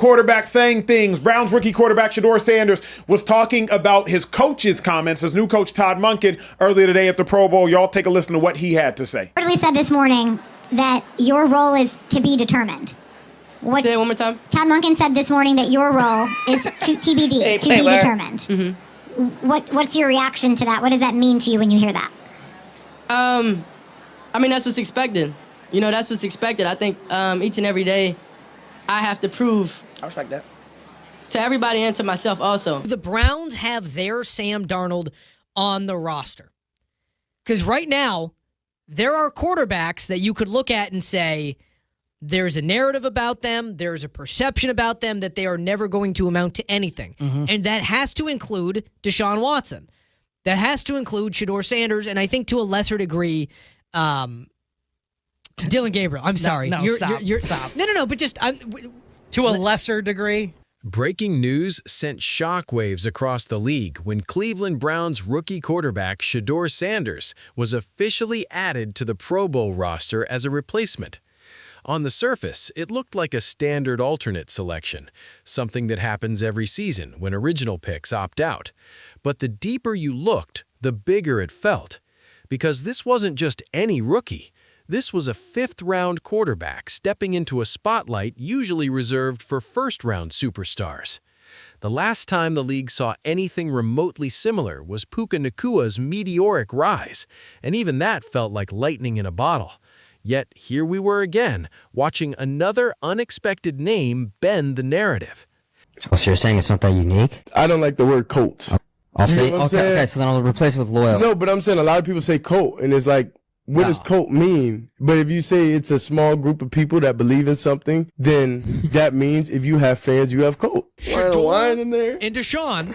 quarterback saying things. Browns rookie quarterback Shedeur Sanders was talking about his coach's comments, his new coach Todd Monken, earlier today at the Pro Bowl. Y'all take a listen to what he had to say. Reportedly said this morning that your role is to be determined. Say it one more time. Todd Monken said this morning that your role is to TBD, to be determined. Mm-hmm. What's your reaction to that? What does that mean to you when you hear that? I mean, that's what's expected. You know, that's what's expected. I think each and every day I have to prove. I respect that. To everybody and to myself also. The Browns have their Sam Darnold on the roster. Because right now, there are quarterbacks that you could look at and say, there's a narrative about them, there's a perception about them that they are never going to amount to anything. Mm-hmm. And that has to include Deshaun Watson. That has to include Shedeur Sanders, and I think to a lesser degree, Dillon Gabriel. I'm sorry. Stop. No, but just... to a lesser degree? Breaking news sent shockwaves across the league when Cleveland Browns rookie quarterback Shedeur Sanders was officially added to the Pro Bowl roster as a replacement. On the surface, it looked like a standard alternate selection, something that happens every season when original picks opt out. But the deeper you looked, the bigger it felt. Because this wasn't just any rookie. This was a fifth-round quarterback stepping into a spotlight usually reserved for first-round superstars. The last time the league saw anything remotely similar was Puka Nacua's meteoric rise, and even that felt like lightning in a bottle. Yet here we were again, watching another unexpected name bend the narrative. Oh, so you're saying it's not that unique? I don't like the word coach. I'll say, okay, so then I'll replace it with loyal. No, but I'm saying a lot of people say coat, and it's like, what does cult mean? But if you say it's a small group of people that believe in something, then that means if you have fans, you have cult. Shedeur in there. and Deshaun,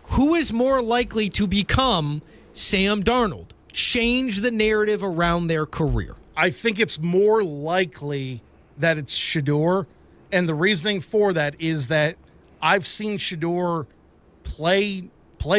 who is more likely to become Sam Darnold? Change the narrative around their career. I think it's more likely that it's Shedeur, and the reasoning for that is that I've seen Shedeur play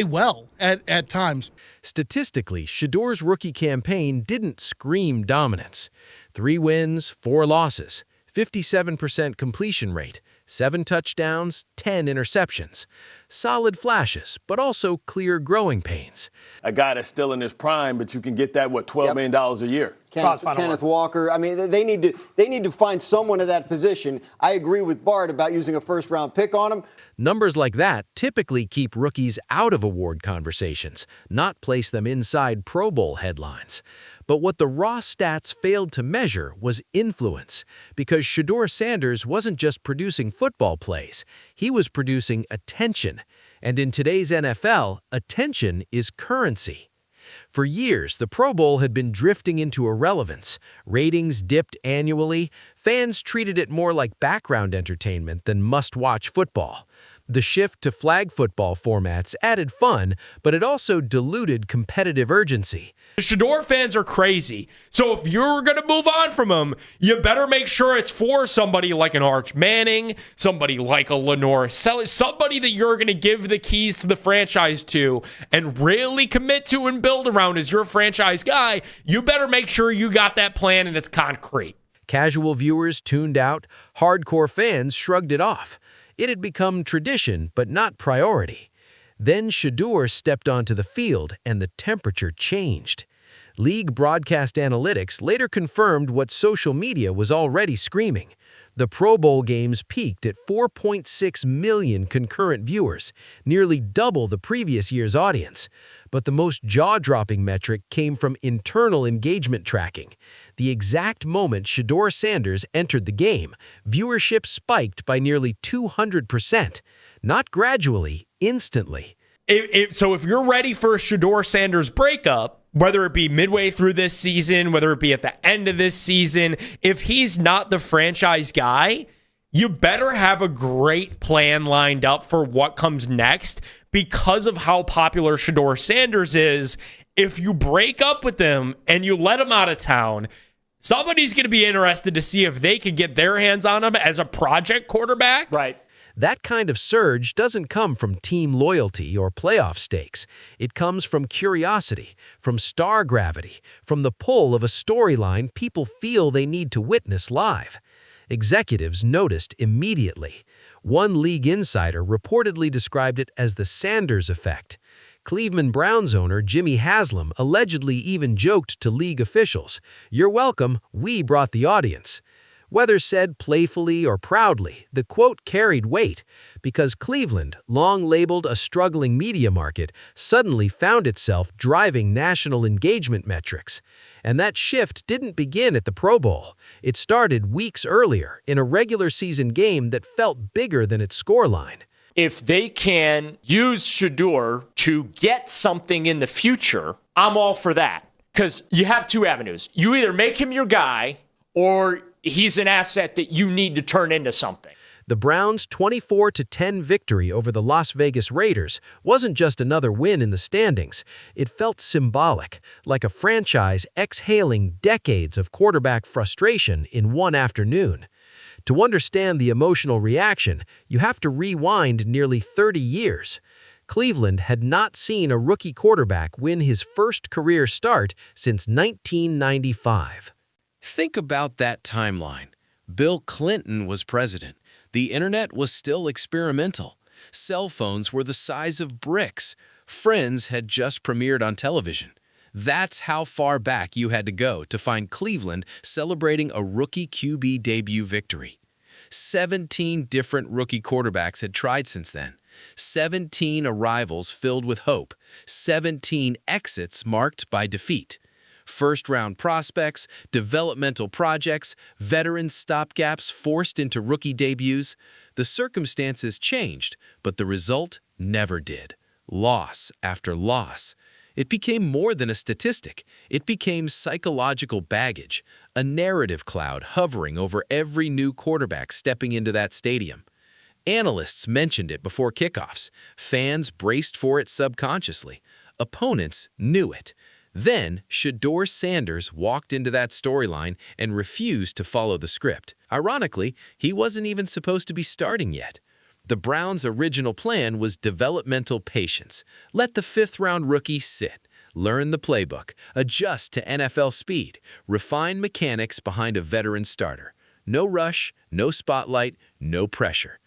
well at times. Statistically, Shedeur's rookie campaign didn't scream dominance. 3 wins, 4 losses, 57% completion rate, 7 touchdowns, 10 interceptions. Solid flashes, but also clear growing pains. A guy that's still in his prime, but you can get that, $12 million a year. Kenneth Walker. I mean, they need to find someone in that position. I agree with Bart about using a first-round pick on him. Numbers like that typically keep rookies out of award conversations, not place them inside Pro Bowl headlines. But what the raw stats failed to measure was influence, because Shedeur Sanders wasn't just producing football plays, he was producing attention. And in today's NFL, attention is currency. For years, the Pro Bowl had been drifting into irrelevance. Ratings dipped annually. Fans treated it more like background entertainment than must-watch football. The shift to flag football formats added fun, but it also diluted competitive urgency. The Shedeur fans are crazy. So if you're going to move on from him, you better make sure it's for somebody like an Arch Manning, somebody like a Lenore Sellers, somebody that you're going to give the keys to the franchise to and really commit to and build around as your franchise guy. You better make sure you got that plan and it's concrete. Casual viewers tuned out. Hardcore fans shrugged it off. It had become tradition, but not priority. Then Shedeur stepped onto the field, and the temperature changed. League broadcast analytics later confirmed what social media was already screaming. The Pro Bowl games peaked at 4.6 million concurrent viewers, nearly double the previous year's audience. But the most jaw-dropping metric came from internal engagement tracking. The exact moment Shedeur Sanders entered the game, viewership spiked by nearly 200%. Not gradually, instantly. So if you're ready for a Shedeur Sanders breakup, whether it be midway through this season, whether it be at the end of this season, if he's not the franchise guy, you better have a great plan lined up for what comes next because of how popular Shedeur Sanders is. If you break up with him and you let him out of town, somebody's going to be interested to see if they could get their hands on him as a project quarterback. Right. That kind of surge doesn't come from team loyalty or playoff stakes. It comes from curiosity, from star gravity, from the pull of a storyline people feel they need to witness live. Executives noticed immediately. One league insider reportedly described it as the Sanders effect. Cleveland Browns owner Jimmy Haslam allegedly even joked to league officials, "You're welcome, we brought the audience." Whether said playfully or proudly, the quote carried weight because Cleveland, long labeled a struggling media market, suddenly found itself driving national engagement metrics. And that shift didn't begin at the Pro Bowl. It started weeks earlier in a regular season game that felt bigger than its scoreline. If they can use Shedeur to get something in the future, I'm all for that. Because you have two avenues. You either make him your guy or he's an asset that you need to turn into something. The Browns' 24-10 victory over the Las Vegas Raiders wasn't just another win in the standings. It felt symbolic, like a franchise exhaling decades of quarterback frustration in one afternoon. To understand the emotional reaction, you have to rewind nearly 30 years. Cleveland had not seen a rookie quarterback win his first career start since 1995. Think about that timeline. Bill Clinton was president. The internet was still experimental. Cell phones were the size of bricks. Friends had just premiered on television. That's how far back you had to go to find Cleveland celebrating a rookie QB debut victory. 17 different rookie quarterbacks had tried since then. 17 arrivals filled with hope. 17 exits marked by defeat. First-round prospects, developmental projects, veteran stopgaps forced into rookie debuts. The circumstances changed, but the result never did. Loss after loss. It became more than a statistic. It became psychological baggage, a narrative cloud hovering over every new quarterback stepping into that stadium. Analysts mentioned it before kickoffs. Fans braced for it subconsciously. Opponents knew it. Then, Shedeur Sanders walked into that storyline and refused to follow the script. Ironically, he wasn't even supposed to be starting yet. The Browns' original plan was developmental patience. Let the fifth-round rookie sit, learn the playbook, adjust to NFL speed, refine mechanics behind a veteran starter. No rush, no spotlight, no pressure.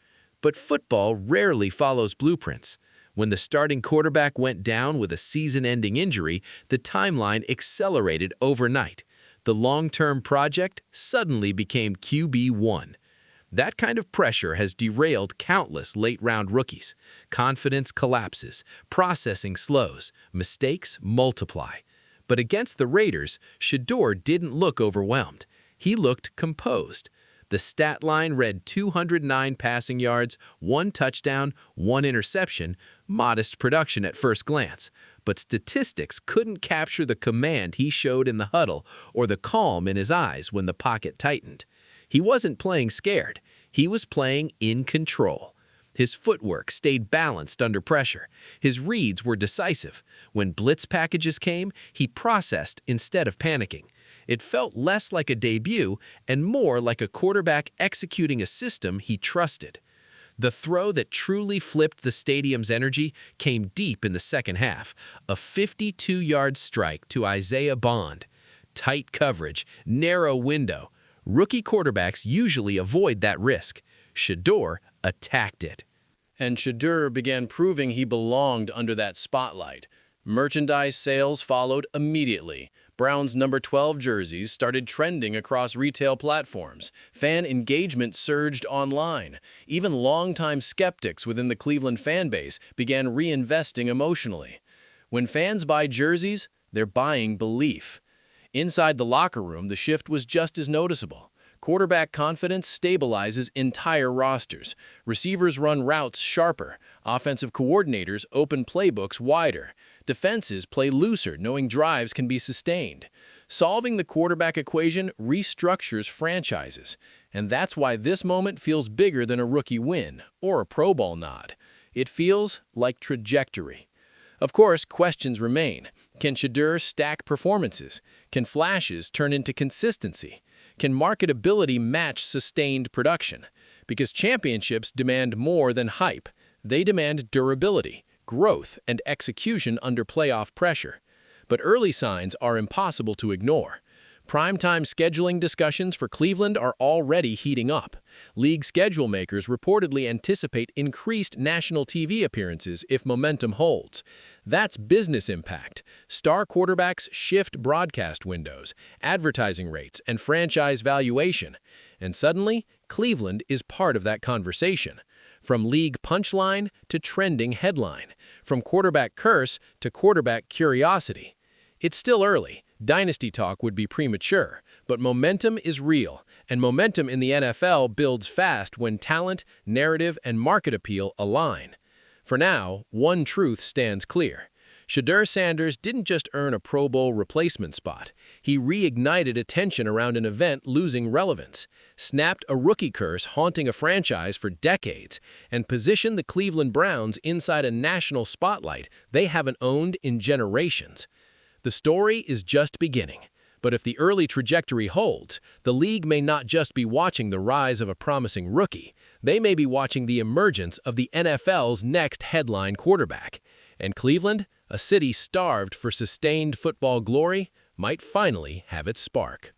But football rarely follows blueprints. When the starting quarterback went down with a season-ending injury, the timeline accelerated overnight. The long-term project suddenly became QB1. That kind of pressure has derailed countless late-round rookies. Confidence collapses, processing slows, mistakes multiply. But against the Raiders, Shedeur didn't look overwhelmed. He looked composed. The stat line read 209 passing yards, 1 touchdown, 1 interception, modest production at first glance. But statistics couldn't capture the command he showed in the huddle or the calm in his eyes when the pocket tightened. He wasn't playing scared. He was playing in control. His footwork stayed balanced under pressure. His reads were decisive. When blitz packages came, he processed instead of panicking. It felt less like a debut and more like a quarterback executing a system he trusted. The throw that truly flipped the stadium's energy came deep in the second half, a 52-yard strike to Isaiah Bond. Tight coverage, narrow window. Rookie quarterbacks usually avoid that risk. Shedeur attacked it. And Shedeur began proving he belonged under that spotlight. Merchandise sales followed immediately. Brown's number 12 jerseys started trending across retail platforms. Fan engagement surged online. Even longtime skeptics within the Cleveland fan base began reinvesting emotionally. When fans buy jerseys, they're buying belief. Inside the locker room, the shift was just as noticeable. Quarterback confidence stabilizes entire rosters. Receivers run routes sharper. Offensive coordinators open playbooks wider. Defenses play looser, knowing drives can be sustained. Solving the quarterback equation restructures franchises. And that's why this moment feels bigger than a rookie win or a Pro Bowl nod. It feels like trajectory. Of course, questions remain. Can Shedeur stack performances? Can flashes turn into consistency? Can marketability match sustained production? Because championships demand more than hype. They demand durability, growth, and execution under playoff pressure. But early signs are impossible to ignore. Primetime scheduling discussions for Cleveland are already heating up. League schedule makers reportedly anticipate increased national TV appearances if momentum holds. That's business impact. Star quarterbacks shift broadcast windows, advertising rates, and franchise valuation. And suddenly, Cleveland is part of that conversation. From league punchline to trending headline. From quarterback curse to quarterback curiosity. It's still early. Dynasty talk would be premature, but momentum is real, and momentum in the NFL builds fast when talent, narrative, and market appeal align. For now, one truth stands clear. Shedeur Sanders didn't just earn a Pro Bowl replacement spot. He reignited attention around an event losing relevance, snapped a rookie curse haunting a franchise for decades, and positioned the Cleveland Browns inside a national spotlight they haven't owned in generations. The story is just beginning, but if the early trajectory holds, the league may not just be watching the rise of a promising rookie, they may be watching the emergence of the NFL's next headline quarterback. And Cleveland, a city starved for sustained football glory, might finally have its spark.